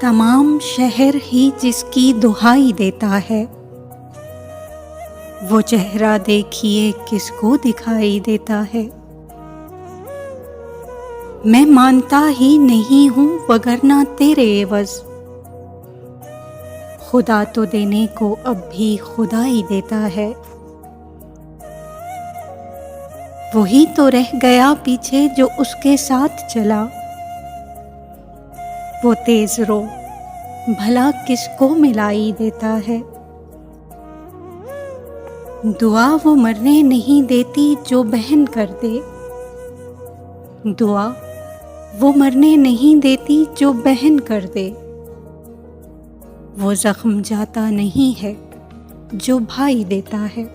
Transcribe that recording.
तमाम शहर ही जिसकी दुहाई देता है, वो चेहरा देखिए किसको दिखाई देता है। मैं मानता ही नहीं हूँ वगरना तेरे एवज़, खुदा तो देने को अब भी खुदा ही देता है। वही तो रह गया पीछे जो उसके साथ चला, वो तेज रो भला किसको मिलाई देता है। दुआ वो मरने नहीं देती जो बहन कर दे, दुआ वो मरने नहीं देती जो बहन कर दे। वो जख्म जाता नहीं है जो भाई देता है।